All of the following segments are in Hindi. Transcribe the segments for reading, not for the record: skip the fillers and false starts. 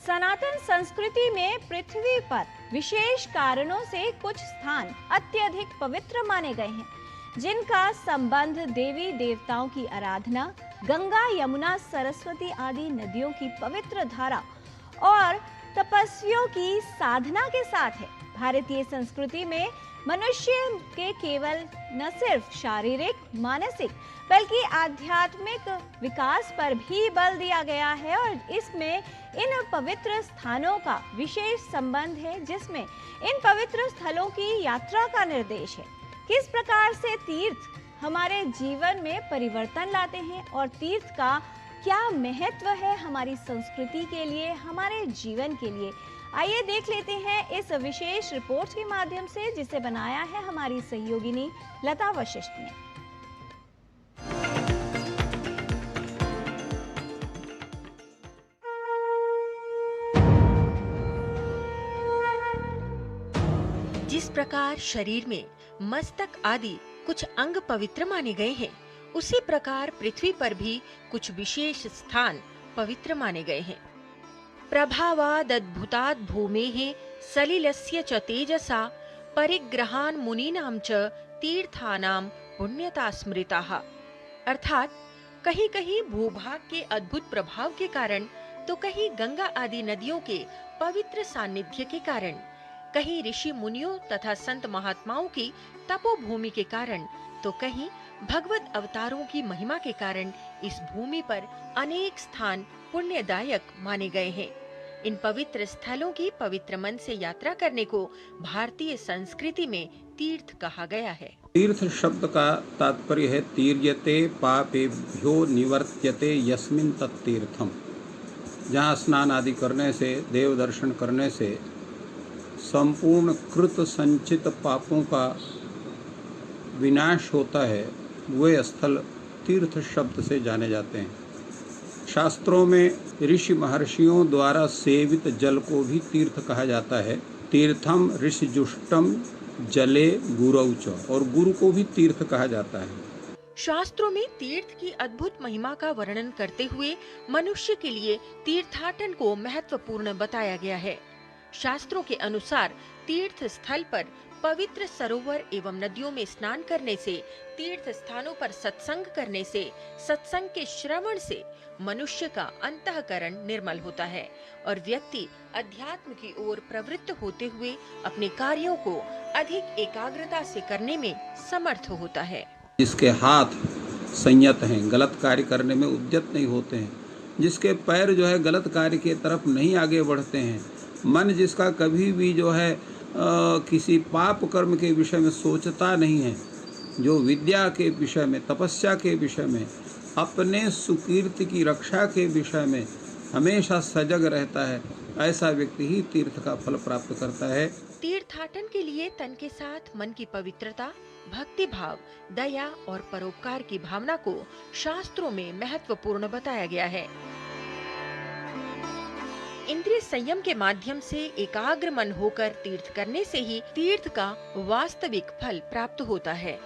सनातन संस्कृति में पृथ्वी पर विशेष कारणों से कुछ स्थान अत्यधिक पवित्र माने गए हैं, जिनका संबंध देवी देवताओं की आराधना, गंगा, यमुना, सरस्वती आदि नदियों की पवित्र धारा और तपस्वियों की साधना के साथ है। भारतीय संस्कृति में मनुष्य के केवल न सिर्फ शारीरिक, मानसिक बल्कि आध्यात्मिक विकास पर भी बल दिया गया है और इसमें इन पवित्र स्थानों का विशेष संबंध है, जिसमें इन पवित्र स्थलों की यात्रा का निर्देश है। किस प्रकार से तीर्थ हमारे जीवन में परिवर्तन लाते हैं और तीर्थ का क्या महत्व है हमारी संस्कृति के लिए, हमारे जीवन के लिए, आइए देख लेते हैं इस विशेष रिपोर्ट के माध्यम से, जिसे बनाया है हमारी सहयोगिनी लता वशिष्ठ ने। जिस प्रकार शरीर में मस्तक आदि कुछ अंग पवित्र माने गए हैं, उसी प्रकार पृथ्वी पर भी कुछ विशेष स्थान पवित्र माने गए हैं। प्रभावादद्भुतात् भूमेः सलिलस्य च तेजसा परिग्रहान् मुनीनां च तीर्थानां पुण्यता स्मृताः। अर्थात कहीं कहीं भूभाग के अद्भुत प्रभाव के कारण, तो कहीं गंगा आदि नदियों के पवित्र सानिध्य के कारण, कहीं ऋषि मुनियों तथा संत महात्माओं की तपोभूमि के कारण, तो कहीं भगवत अवतारों की महिमा के कारण इस भूमि पर अनेक स्थान पुण्यदायक माने गए हैं। इन पवित्र स्थलों की पवित्र मन से यात्रा करने को भारतीय संस्कृति में तीर्थ कहा गया है। तीर्थ शब्द का तात्पर्य है तीर्यते पापेभ्यो निवर्त्यते यस्मिन् तत्तीर्थम। जहाँ स्नान आदि करने से, देव दर्शन करने से संपूर्ण कृत संचित पापों का विनाश होता है, वे स्थल तीर्थ शब्द से जाने जाते हैं। शास्त्रों में ऋषि महर्षियों द्वारा सेवित जल को भी तीर्थ कहा जाता है। तीर्थम ऋषिजुष्टम जले गुरौ च, और गुरु को भी तीर्थ कहा जाता है। शास्त्रों में तीर्थ की अद्भुत महिमा का वर्णन करते हुए मनुष्य के लिए तीर्थाटन को महत्वपूर्ण बताया गया है। शास्त्रों के अनुसार तीर्थ स्थल पर पवित्र सरोवर एवं नदियों में स्नान करने से, तीर्थ स्थानों पर सत्संग करने से, सत्संग के श्रवण से मनुष्य का अंतःकरण निर्मल होता है और व्यक्ति अध्यात्म की ओर प्रवृत्त होते हुए अपने कार्यों को अधिक एकाग्रता से करने में समर्थ होता है। जिसके हाथ संयत हैं, गलत कार्य करने में उद्यत नहीं होते हैं, जिसके पैर जो है गलत कार्य की तरफ नहीं आगे बढ़ते हैं, मन जिसका कभी भी जो है किसी पाप कर्म के विषय में सोचता नहीं है, जो विद्या के विषय में, तपस्या के विषय में, अपने सुकीर्ति की रक्षा के विषय में हमेशा सजग रहता है, ऐसा व्यक्ति ही तीर्थ का फल प्राप्त करता है। तीर्थाटन के लिए तन के साथ मन की पवित्रता, भक्ति भाव, दया और परोपकार की भावना को शास्त्रों में महत्वपूर्ण बताया गया है। इंद्रिय संयम के माध्यम से एकाग्र मन होकर तीर्थ करने से ही तीर्थ का वास्तविक फल प्राप्त होता है।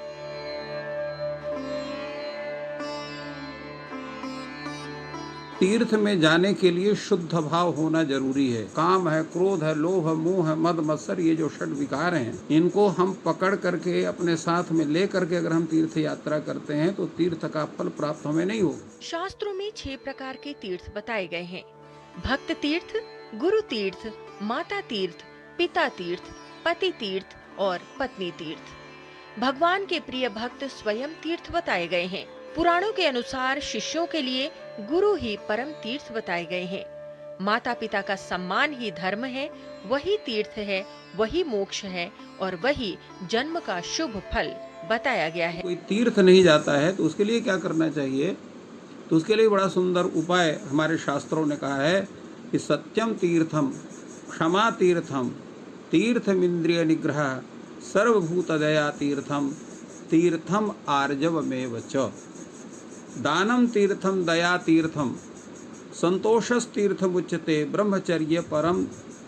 तीर्थ में जाने के लिए शुद्ध भाव होना जरूरी है। काम है, क्रोध है, लोभ है, मोह है, मद मत्सर, ये जो षड विकार हैं, इनको हम पकड़ करके अपने साथ में ले करके अगर हम तीर्थ यात्रा करते हैं तो तीर्थ का फल प्राप्त हमें नहीं होगा। शास्त्रों में 6 प्रकार के तीर्थ बताए गए हैं: भक्त तीर्थ, गुरु तीर्थ, माता तीर्थ, पिता तीर्थ, पति तीर्थ और पत्नी तीर्थ। भगवान के प्रिय भक्त स्वयं तीर्थ बताए गए हैं। पुराणों के अनुसार शिष्यों के लिए गुरु ही परम तीर्थ बताए गए हैं। माता पिता का सम्मान ही धर्म है, वही तीर्थ है, वही मोक्ष है और वही जन्म का शुभ फल बताया गया है। कोई तीर्थ नहीं जाता है तो उसके लिए क्या करना चाहिए? तो उसके लिए बड़ा सुंदर उपाय हमारे शास्त्रों ने कहा है कि सत्यम तीर्थम, क्षमा तीर्थम, तीर्थमिंद्रिय निग्रह, सर्वभूत दया तीर्थम, तीर्थम आर्जवमेव च। दानम तीर्थम दया तीर्थम, संतोषस तीर्थम उच्यते, ब्रह्मचर्य परम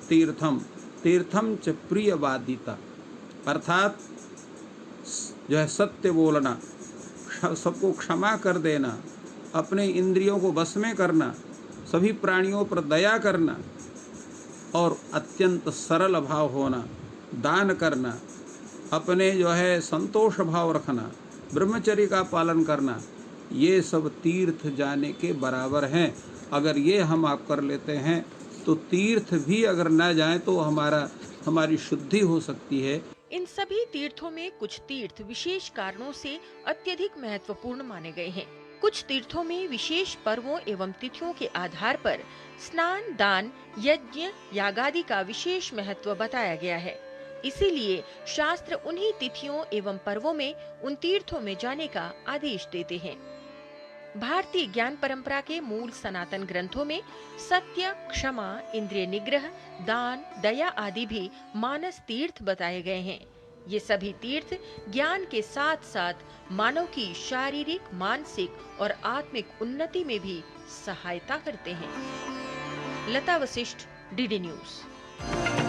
तीर्थम, तीर्थम च प्रियवादिता। अर्थात जो है सत्य बोलना, सबको क्षमा कर देना, अपने इंद्रियों को बस में करना, सभी प्राणियों पर दया करना, और अत्यंत सरल भाव होना, दान करना, अपने जो है संतोष भाव रखना, ब्रह्मचर्य का पालन करना, ये सब तीर्थ जाने के बराबर हैं। अगर ये हम आप कर लेते हैं तो तीर्थ भी अगर ना जाएं तो हमारी शुद्धि हो सकती है। इन सभी तीर्थों में कुछ तीर्थ विशेष कारणों से अत्यधिक महत्वपूर्ण माने गए हैं। कुछ तीर्थों में विशेष पर्वों एवं तिथियों के आधार पर स्नान, दान, यज्ञ, यागादि का विशेष महत्व बताया गया है। इसीलिए शास्त्र उन्हीं तिथियों एवं पर्वों में उन तीर्थों में जाने का आदेश देते हैं। भारतीय ज्ञान परंपरा के मूल सनातन ग्रंथों में सत्य, क्षमा, इंद्रिय निग्रह, दान, दया आदि भी मानस तीर्थ बताए गए हैं। ये सभी तीर्थ ज्ञान के साथ साथ मानव की शारीरिक, मानसिक और आत्मिक उन्नति में भी सहायता करते हैं। लता वशिष्ठ, डीडी न्यूज।